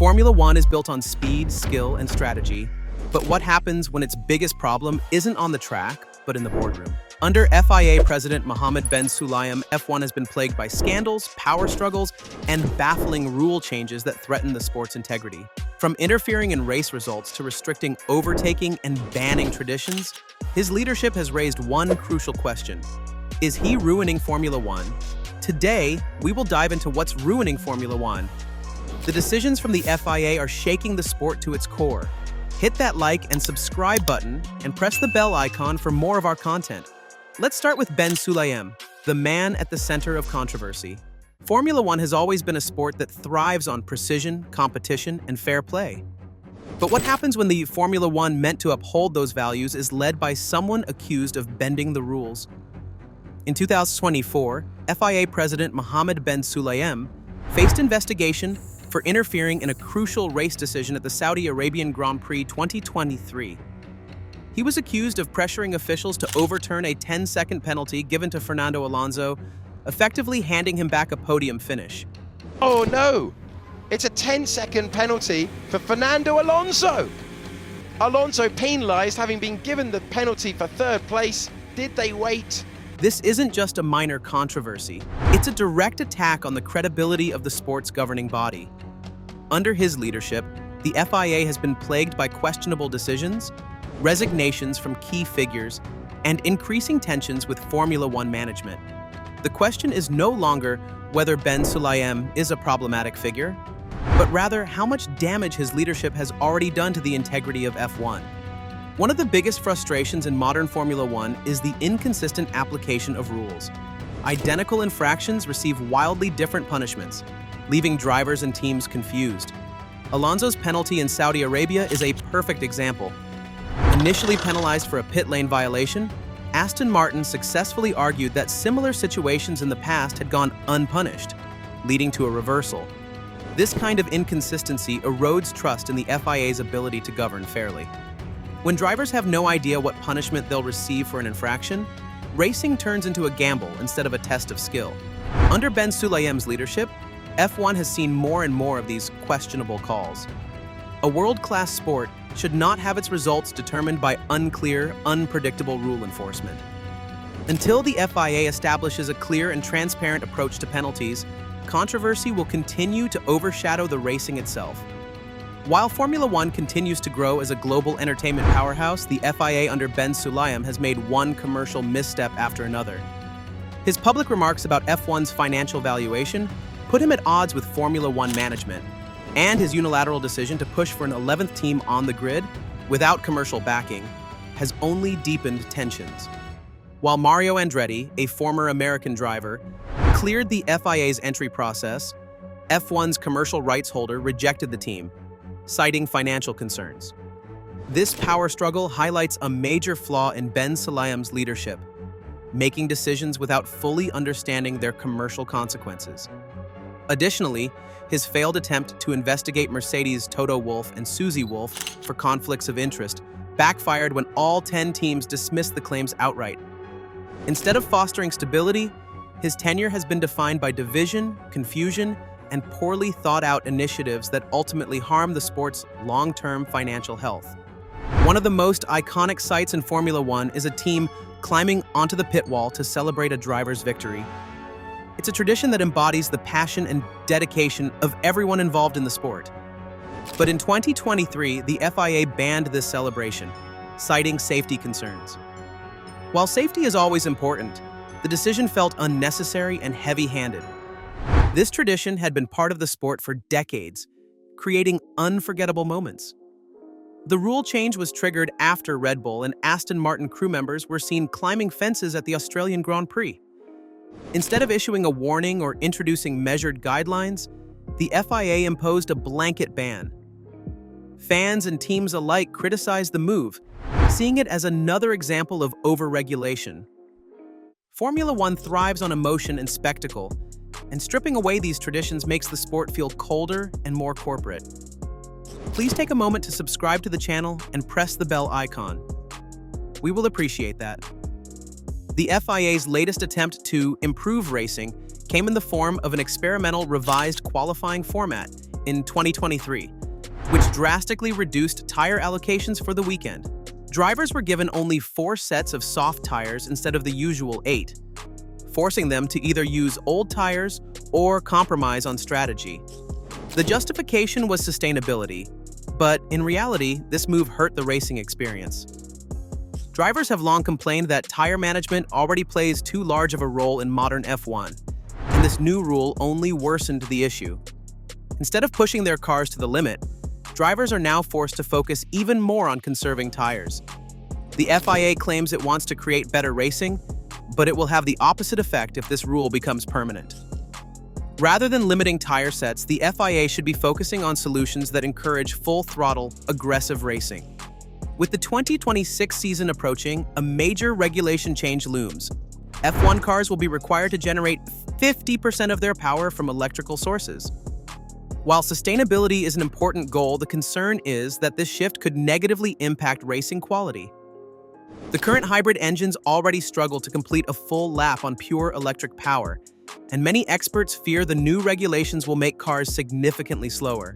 Formula One is built on speed, skill, and strategy, but what happens when its biggest problem isn't on the track, but in the boardroom? Under FIA President Mohammed Ben Sulayem, F1 has been plagued by scandals, power struggles, and baffling rule changes that threaten the sport's integrity. From interfering in race results to restricting overtaking and banning traditions, his leadership has raised one crucial question. Is he ruining Formula One? Today, we will dive into what's ruining Formula One. The decisions from the FIA are shaking the sport to its core. Hit that like and subscribe button and press the bell icon for more of our content. Let's start with Ben Sulayem, the man at the center of controversy. Formula One has always been a sport that thrives on precision, competition, and fair play. But what happens when the Formula One meant to uphold those values is led by someone accused of bending the rules? In 2024, FIA President Mohammed Ben Sulayem faced investigation for interfering in a crucial race decision at the Saudi Arabian Grand Prix 2023. He was accused of pressuring officials to overturn a 10-second penalty given to Fernando Alonso, effectively handing him back a podium finish. Oh no! It's a 10-second penalty for Fernando Alonso! Alonso penalised, having been given the penalty for third place. Did they wait? This isn't just a minor controversy. It's a direct attack on the credibility of the sport's governing body. Under his leadership, the FIA has been plagued by questionable decisions, resignations from key figures, and increasing tensions with Formula One management. The question is no longer whether Ben Sulayem is a problematic figure, but rather how much damage his leadership has already done to the integrity of F1. One of the biggest frustrations in modern Formula One is the inconsistent application of rules. Identical infractions receive wildly different punishments, leaving drivers and teams confused. Alonso's penalty in Saudi Arabia is a perfect example. Initially penalized for a pit lane violation, Aston Martin successfully argued that similar situations in the past had gone unpunished, leading to a reversal. This kind of inconsistency erodes trust in the FIA's ability to govern fairly. When drivers have no idea what punishment they'll receive for an infraction, racing turns into a gamble instead of a test of skill. Under Ben Sulayem's leadership, F1 has seen more and more of these questionable calls. A world-class sport should not have its results determined by unclear, unpredictable rule enforcement. Until the FIA establishes a clear and transparent approach to penalties, controversy will continue to overshadow the racing itself. While Formula One continues to grow as a global entertainment powerhouse, the FIA under Ben Sulayem has made one commercial misstep after another. His public remarks about F1's financial valuation put him at odds with Formula One management, and his unilateral decision to push for an 11th team on the grid without commercial backing has only deepened tensions. While Mario Andretti, a former American driver, cleared the FIA's entry process, F1's commercial rights holder rejected the team, citing financial concerns. This power struggle highlights a major flaw in Ben Sulayem's leadership, making decisions without fully understanding their commercial consequences. Additionally, his failed attempt to investigate Mercedes' Toto Wolff and Susie Wolff for conflicts of interest backfired when all 10 teams dismissed the claims outright. Instead of fostering stability, his tenure has been defined by division, confusion, and poorly thought-out initiatives that ultimately harm the sport's long-term financial health. One of the most iconic sights in Formula One is a team climbing onto the pit wall to celebrate a driver's victory. It's a tradition that embodies the passion and dedication of everyone involved in the sport. But in 2023, the FIA banned this celebration, citing safety concerns. While safety is always important, the decision felt unnecessary and heavy-handed. This tradition had been part of the sport for decades, creating unforgettable moments. The rule change was triggered after Red Bull and Aston Martin crew members were seen climbing fences at the Australian Grand Prix. Instead of issuing a warning or introducing measured guidelines, the FIA imposed a blanket ban. Fans and teams alike criticized the move, seeing it as another example of overregulation. Formula One thrives on emotion and spectacle, and stripping away these traditions makes the sport feel colder and more corporate. Please take a moment to subscribe to the channel and press the bell icon. We will appreciate that. The FIA's latest attempt to improve racing came in the form of an experimental revised qualifying format in 2023, which drastically reduced tire allocations for the weekend. Drivers were given only 4 sets of soft tires instead of the usual 8, forcing them to either use old tires or compromise on strategy. The justification was sustainability, but in reality, this move hurt the racing experience. Drivers have long complained that tire management already plays too large of a role in modern F1, and this new rule only worsened the issue. Instead of pushing their cars to the limit, drivers are now forced to focus even more on conserving tires. The FIA claims it wants to create better racing, but it will have the opposite effect if this rule becomes permanent. Rather than limiting tire sets, the FIA should be focusing on solutions that encourage full-throttle, aggressive racing. With the 2026 season approaching, a major regulation change looms. F1 cars will be required to generate 50% of their power from electrical sources. While sustainability is an important goal, the concern is that this shift could negatively impact racing quality. The current hybrid engines already struggle to complete a full lap on pure electric power, and many experts fear the new regulations will make cars significantly slower.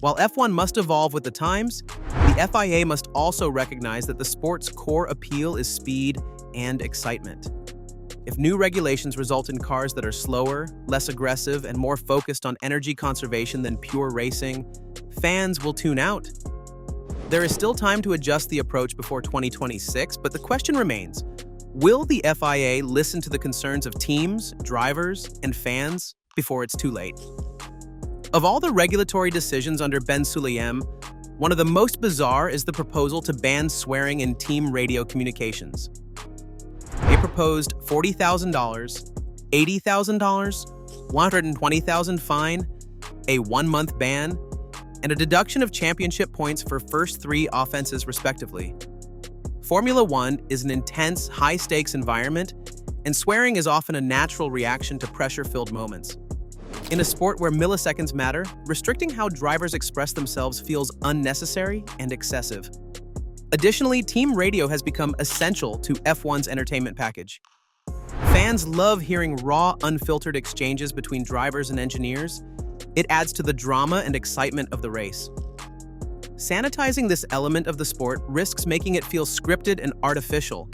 While F1 must evolve with the times, the FIA must also recognize that the sport's core appeal is speed and excitement. If new regulations result in cars that are slower, less aggressive, and more focused on energy conservation than pure racing, fans will tune out. There is still time to adjust the approach before 2026, but the question remains, will the FIA listen to the concerns of teams, drivers, and fans before it's too late? Of all the regulatory decisions under Ben Sulayem, one of the most bizarre is the proposal to ban swearing in team radio communications. They proposed $40,000, $80,000, $120,000 fine, a 1-month ban, and a deduction of championship points for first 3 offenses respectively. Formula One is an intense, high-stakes environment, and swearing is often a natural reaction to pressure-filled moments. In a sport where milliseconds matter, restricting how drivers express themselves feels unnecessary and excessive. Additionally, team radio has become essential to F1's entertainment package. Fans love hearing raw, unfiltered exchanges between drivers and engineers. It adds to the drama and excitement of the race. Sanitizing this element of the sport risks making it feel scripted and artificial.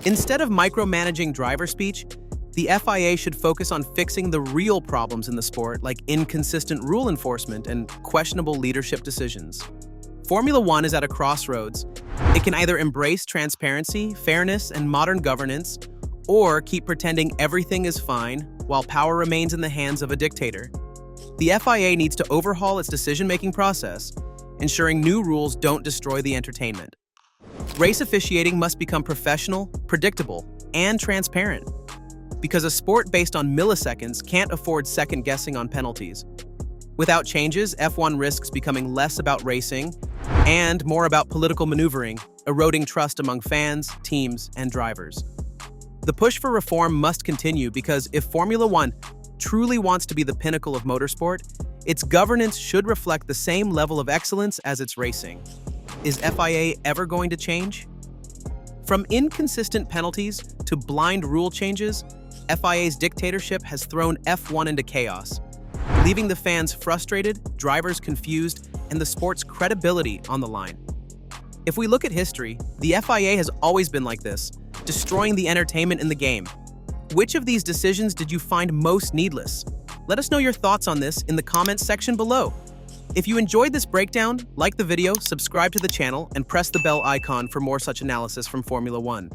Instead of micromanaging driver speech, the FIA should focus on fixing the real problems in the sport, like inconsistent rule enforcement and questionable leadership decisions. Formula One is at a crossroads. It can either embrace transparency, fairness, and modern governance, or keep pretending everything is fine while power remains in the hands of a dictator. The FIA needs to overhaul its decision-making process, ensuring new rules don't destroy the entertainment. Race officiating must become professional, predictable, and transparent, because a sport based on milliseconds can't afford second-guessing on penalties. Without changes, F1 risks becoming less about racing and more about political maneuvering, eroding trust among fans, teams, and drivers. The push for reform must continue because if Formula One truly wants to be the pinnacle of motorsport, its governance should reflect the same level of excellence as its racing. Is FIA ever going to change? From inconsistent penalties to blind rule changes, FIA's dictatorship has thrown F1 into chaos, leaving the fans frustrated, drivers confused, and the sport's credibility on the line. If we look at history, the FIA has always been like this, destroying the entertainment in the game. Which of these decisions did you find most needless? Let us know your thoughts on this in the comments section below. If you enjoyed this breakdown, like the video, subscribe to the channel, and press the bell icon for more such analysis from Formula One.